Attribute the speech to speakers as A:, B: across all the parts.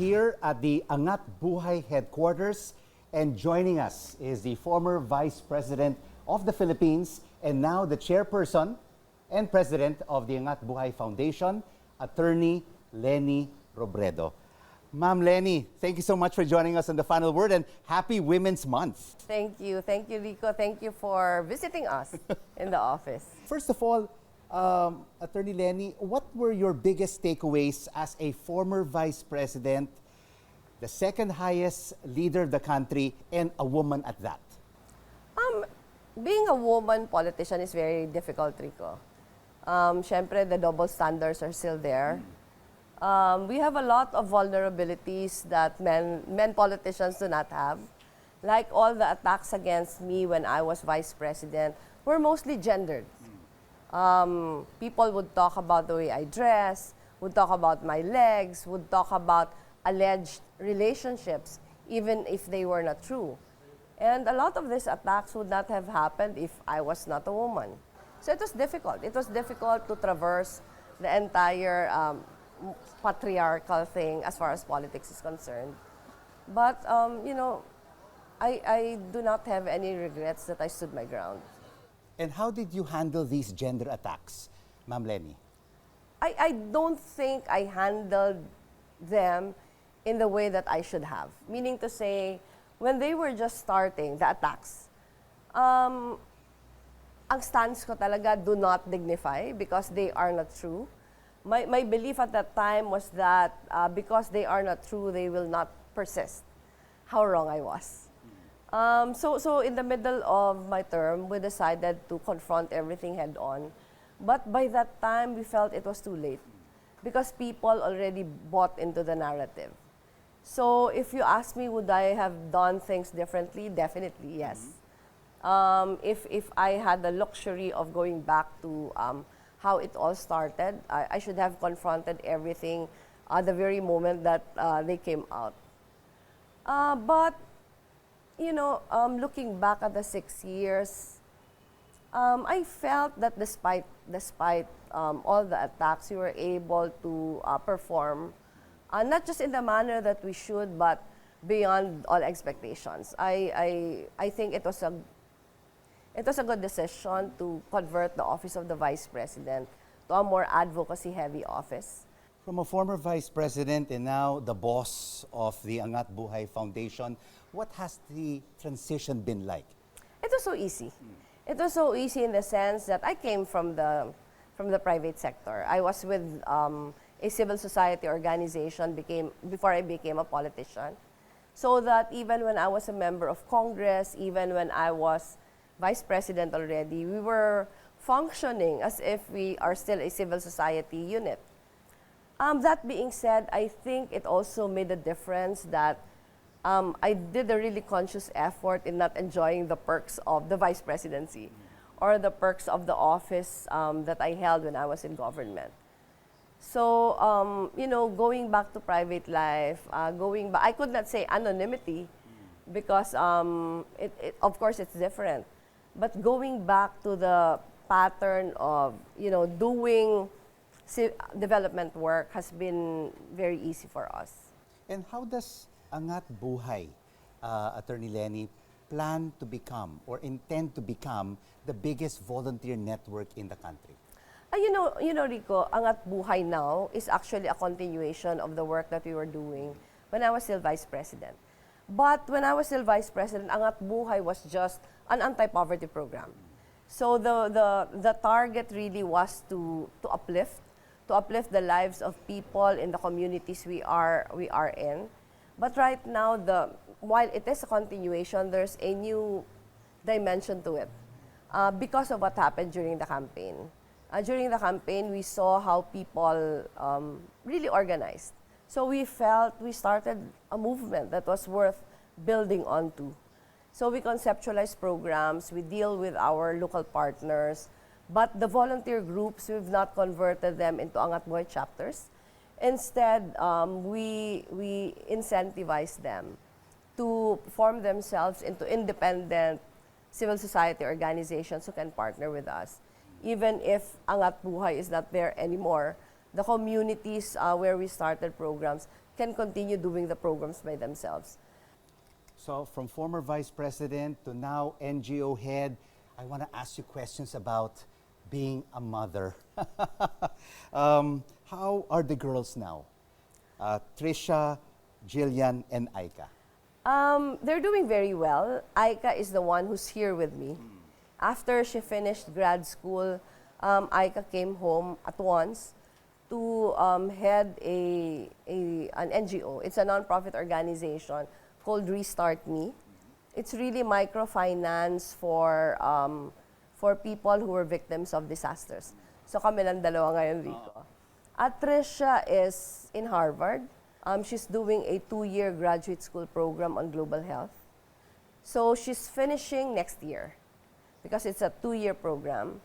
A: here at the Angat Buhay headquarters, and joining us is the former Vice President of the Philippines and now the chairperson and president of the Angat Buhay Foundation, Attorney Leni Robredo. Ma'am Leni, thank you so much for joining us on The Final Word, and happy Women's Month.
B: Thank you, Rico. Thank you for visiting us in the office.
A: First of all, Attorney Leni, what were your biggest takeaways as a former Vice President, the second highest leader of the country, and a woman at that?
B: Being a woman politician is very difficult, Rico. Syempre, the double standards are still there. We have a lot of vulnerabilities that men politicians do not have. Like all the attacks against me when I was Vice President were mostly gendered. People would talk about the way I dress, would talk about my legs, would talk about alleged relationships, even if they were not true. And a lot of these attacks would not have happened if I was not a woman. So it was difficult. It was difficult to traverse the entire patriarchal thing as far as politics is concerned. But, I do not have any regrets that I stood my ground.
A: And how did you handle these gender attacks, Ma'am Leni?
B: I don't think I handled them in the way that I should have. Meaning to say, when they were just starting, the attacks, ang stance ko talaga, do not dignify because they are not true. My belief at that time was that because they are not true, they will not persist. How wrong I was. So in the middle of my term, we decided to confront everything head on. But by that time, we felt it was too late because people already bought into the narrative. So if you ask me, would I have done things differently? Definitely, yes. If I had the luxury of going back to how it all started, I should have confronted everything at the very moment that they came out. But looking back at the 6 years, I felt that despite all the attacks, we were able to perform, not just in the manner that we should, but beyond all expectations. I think it was a good decision to convert the office of the Vice President to a more advocacy-heavy office.
A: From a former Vice President and now the boss of the Angat Buhay Foundation, what has the transition been like?
B: It was so easy. It was so easy in the sense that I came from the private sector. I was with a civil society organization before I became a politician. So that even when I was a member of Congress, even when I was Vice President already, we were functioning as if we are still a civil society unit. That being said, I think it also made a difference that I did a really conscious effort in not enjoying the perks of the vice presidency or the perks of the office that I held when I was in government. So, going back to private life, I could not say anonymity because, of course, it's different. But going back to the pattern of, doing development work has been very easy for us.
A: And how does Angat Buhay, Attorney Leni, plan to become or intend to become the biggest volunteer network in the country?
B: Rico, Angat Buhay now is actually a continuation of the work that we were doing when I was still Vice President. But when I was still Vice President, Angat Buhay was just an anti-poverty program. So the target really was to uplift the lives of people in the communities we are in. But right now, while it is a continuation, there's a new dimension to it because of what happened during the campaign. During the campaign, we saw how people really organized. So we started a movement that was worth building onto. So we conceptualize programs, we deal with our local partners, but the volunteer groups, we've not converted them into Angat Buhay chapters. Instead, we incentivize them to form themselves into independent civil society organizations who can partner with us. Even if Angat Buhay is not there anymore, the communities where we started programs can continue doing the programs by themselves.
A: So from former vice president to now NGO head, I want to ask you questions about being a mother. How are the girls now? Trisha, Jillian, and Aika.
B: They're doing very well. Aika is the one who's here with me. After she finished grad school, Aika came home at once to head an NGO. It's a nonprofit organization called Restart Me. It's really microfinance for people who were victims of disasters. So kami lang dalawa ngayon, Rico. At Trisha is in Harvard. She's doing a 2-year graduate school program on global health. So she's finishing next year because it's a 2-year program.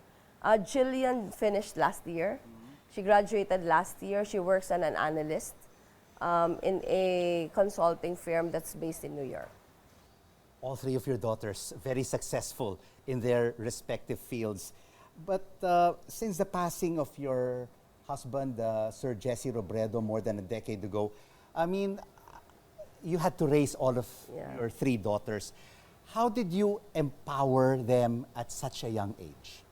B: Jillian finished last year. She graduated last year. She works as an analyst in a consulting firm that's based in New York.
A: All three of your daughters very successful in their respective fields. But since the passing of your husband, Sir Jesse Robredo, more than a decade ago, I mean, you had to raise all of your three daughters. How did you empower them at such a young age?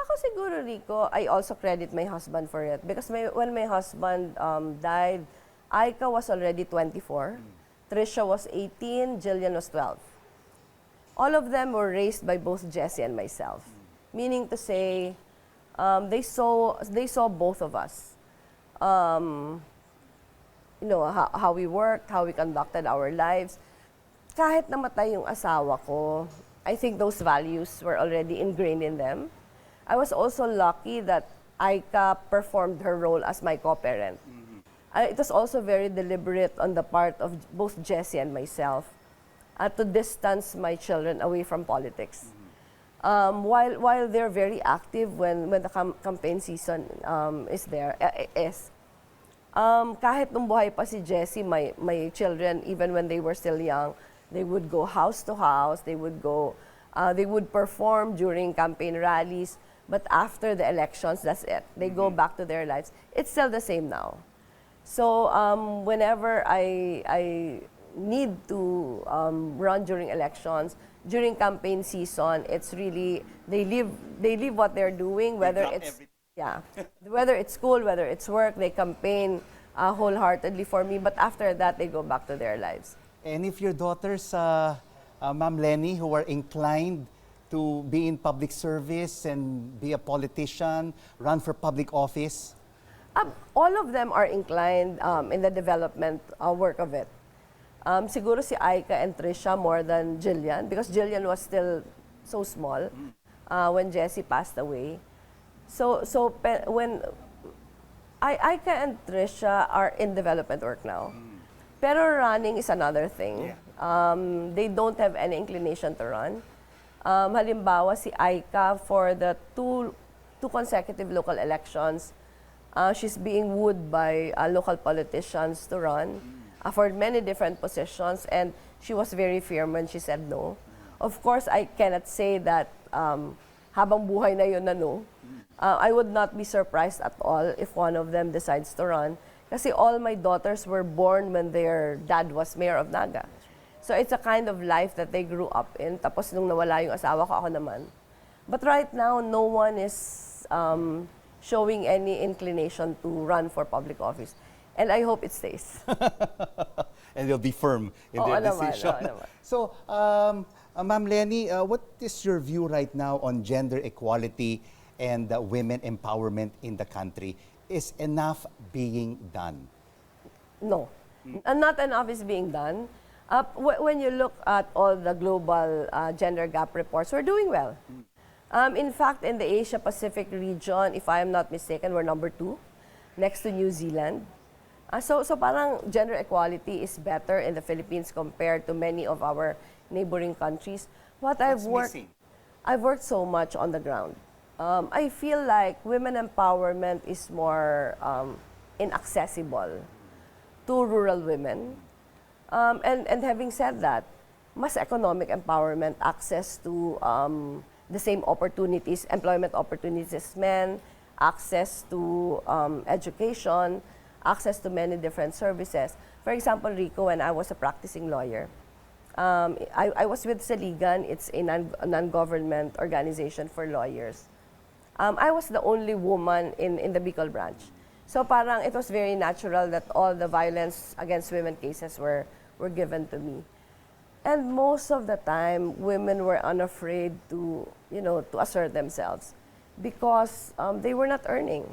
B: Ako siguro, Rico, I also credit my husband for it. Because when my husband died, Aika was already 24, Trisha was 18, Jillian was 12. All of them were raised by both Jesse and myself. Meaning to say, they saw both of us. You know, how we worked, how we conducted our lives. Kahit namatay yung asawa ko, I think those values were already ingrained in them. I was also lucky that Aika performed her role as my co-parent. It was also very deliberate on the part of both Jesse and myself to distance my children away from politics. While they're very active when the campaign season is there, kahit nung buhay pa si Jessie, my children, even when they were still young, they would go house to house, they would perform during campaign rallies, but after the elections, that's it. They go back to their lives. It's still the same now. So whenever I need to run during elections, during campaign season, it's really, they leave what they're doing, whether it's whether it's school, whether it's work, they campaign wholeheartedly for me. But after that, they go back to their lives.
A: And if your daughters, Ma'am Leni, who are inclined to be in public service and be a politician, run for public office?
B: All of them are inclined in the development work of it. Siguro si Aika and Trisha more than Jillian, because Jillian was still so small when Jessie passed away. So when Aika and Trisha are in development work now. Pero running is another thing. They don't have any inclination to run. Halimbawa, si Aika, for the two consecutive local elections, she's being wooed by local politicians to run for many different positions, and she was very firm when she said no. Of course, I cannot say that habang buhay na yun na no. I would not be surprised at all if one of them decides to run. Kasi all my daughters were born when their dad was mayor of Naga. So it's a kind of life that they grew up in. Tapos nung nawala yung asawa ko, ako naman. But right now, no one is showing any inclination to run for public office. And I hope it stays.
A: And they'll be firm in their decision. So, Ma'am Leni, what is your view right now on gender equality and women empowerment in the country? Is enough being done? No.
B: Not enough is being done. When you look at all the global gender gap reports, we're doing well. In fact, in the Asia-Pacific region, if I am not mistaken, we're number 2, next to New Zealand. So parang gender equality is better in the Philippines compared to many of our neighboring countries. But I've worked so much on the ground. I feel like women empowerment is more inaccessible to rural women. And having said that, mas economic empowerment, access to the same opportunities, employment opportunities as men, access to education, access to many different services. For example, Rico, when I was a practicing lawyer, I was with Saligan. It's a non-government organization for lawyers. I was the only woman in the Bicol branch. So parang it was very natural that all the violence against women cases were given to me. And most of the time, women were unafraid to assert themselves because they were not earning.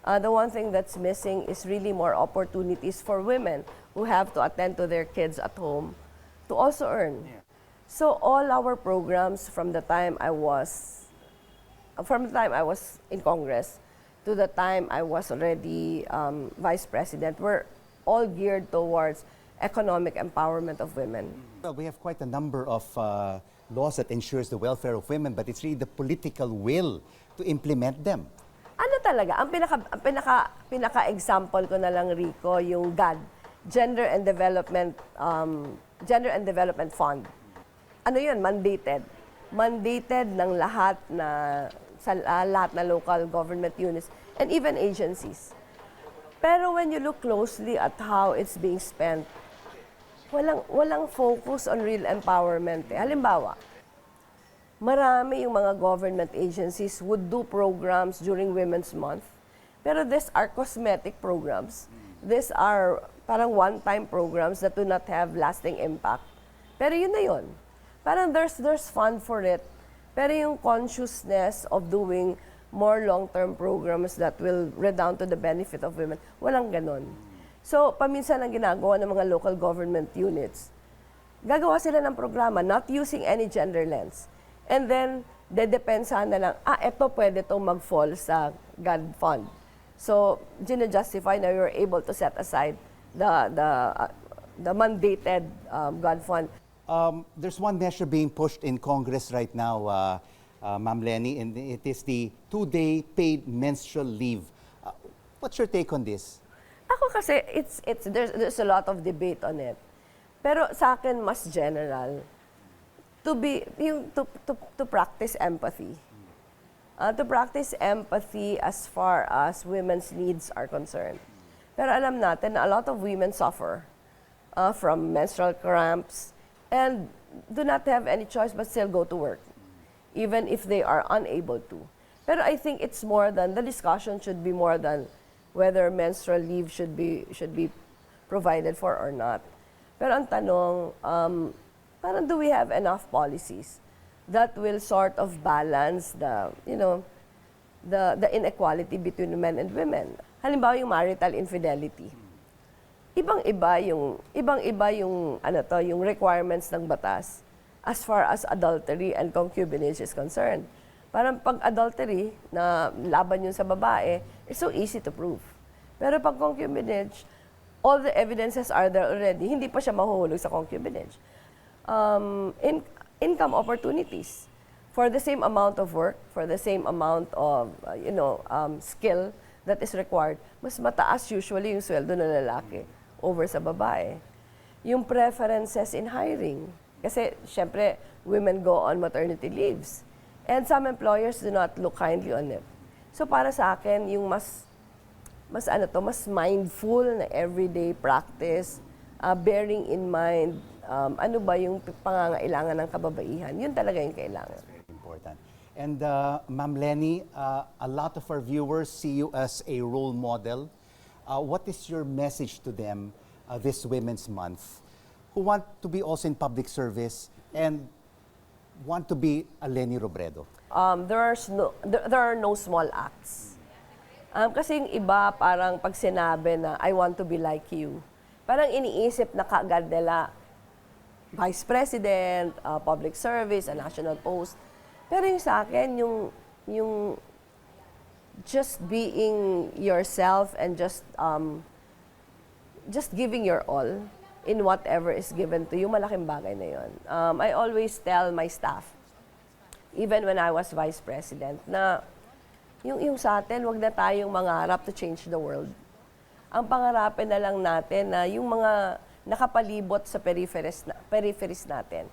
B: The one thing that's missing is really more opportunities for women who have to attend to their kids at home to also earn.
A: Yeah.
B: So all our programs from the time I was in Congress to the time I was already Vice President were all geared towards economic empowerment of women.
A: Well, we have quite a number of laws that ensures the welfare of women, but it's really the political will to implement them.
B: Ano talaga, ang pinaka-example ko na lang, Rico, yung GAD, Gender and Development Fund. Ano yun? Mandated. Mandated ng lahat na local government units and even agencies. Pero when you look closely at how it's being spent, walang focus on real empowerment. Halimbawa, marami yung mga government agencies would do programs during Women's Month. Pero these are cosmetic programs. These are parang one-time programs that do not have lasting impact. Pero yun na yun. Parang there's fund for it. Pero yung consciousness of doing more long-term programs that will redound to the benefit of women, walang ganon. So, paminsan ang ginagawa ng mga local government units, gagawa sila ng programa not using any gender lens. And then, dedepensahan na lang, eto pwede itong mag-fall sa GAD fund. So, gina-justify na we were able to set aside the mandated GAD fund.
A: There's one measure being pushed in Congress right now, Ma'am Leni, and it is the 2-day paid menstrual leave. What's your take on this?
B: Ako kasi, there's a lot of debate on it. Pero sa akin, mas general. To practice empathy. To practice empathy as far as women's needs are concerned. Pero alam natin na a lot of women suffer from menstrual cramps and do not have any choice but still go to work, even if they are unable to. Pero I think it's more than, the discussion should be more than whether menstrual leave should be provided for or not. Pero ang tanong, parang do we have enough policies that will sort of balance the inequality between men and women? Halimbawa yung marital infidelity. Ibang-iba yung requirements ng batas as far as adultery and concubinage is concerned. Parang pag adultery na laban yun sa babae, it's so easy to prove. Pero pag concubinage, all the evidences are there already. Hindi pa siya mahuhulog sa concubinage. Income opportunities. For the same amount of work, for the same amount of skill that is required, mas mataas usually yung sweldo ng lalaki over sa babae. Yung preferences in hiring. Kasi, syempre, women go on maternity leaves. And some employers do not look kindly on it. So para sa akin, yung mas mindful na everyday practice, bearing in mind ano ba yung pangangailangan ng kababaihan, yun talaga yung kailangan.
A: Very important. And Ma'am Leni, a lot of our viewers see you as a role model. What is your message to them this Women's Month, who want to be also in public service and want to be a Leni Robredo?
B: There are no small acts. Kasi yung iba, parang pag sinabi na, I want to be like you, parang iniisip na kaagad nila, Vice President, public service, a national post. Pero yung sa akin, yung just being yourself and just giving your all in whatever is given to you, malaking bagay na yun. I always tell my staff, even when I was Vice President, na yung sa atin, wag na tayong mangarap to change the world. Ang pangarapin na lang natin na yung mga nakapalibot sa peripheries natin,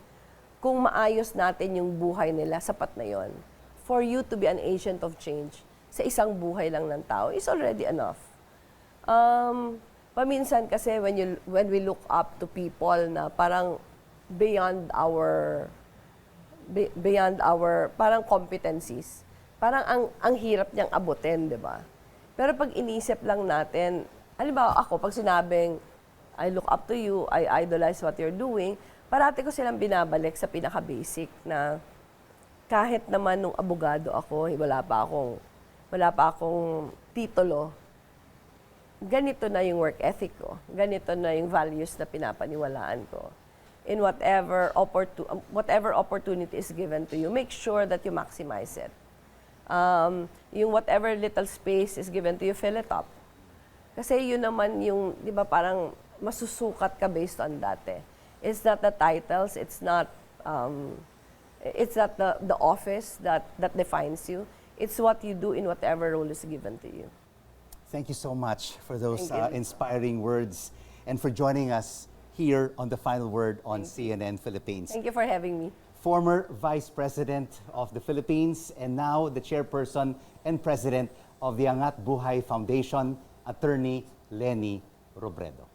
B: kung maayos natin yung buhay nila, sapat na yon. For you to be an agent of change sa isang buhay lang ng tao is already enough. Paminsan kasi when we look up to people na parang beyond our parang competencies, parang ang hirap niyang abutin, 'di ba? Pero pag inisip lang natin, halimbawa ako, pag sinabing, I look up to you, I idolize what you're doing, parati ko silang binabalik sa pinaka-basic na kahit naman nung abogado ako, wala pa akong titulo, ganito na yung work ethic ko, ganito na yung values na pinapaniwalaan ko. In whatever opportunity is given to you, make sure that you maximize it. Yung whatever little space is given to you, fill it up. Kasi yun naman yung, di ba, parang masusukat ka based on that eh. It's not the titles, it's not the office that defines you. It's what you do in whatever role is given to you.
A: Thank you so much for those
B: Thank you.
A: inspiring words and for joining us here on The Final Word on CNN Philippines.
B: Thank you for having me.
A: Former Vice President of the Philippines and now the Chairperson and President of the Angat Buhay Foundation, Attorney Leni Robredo.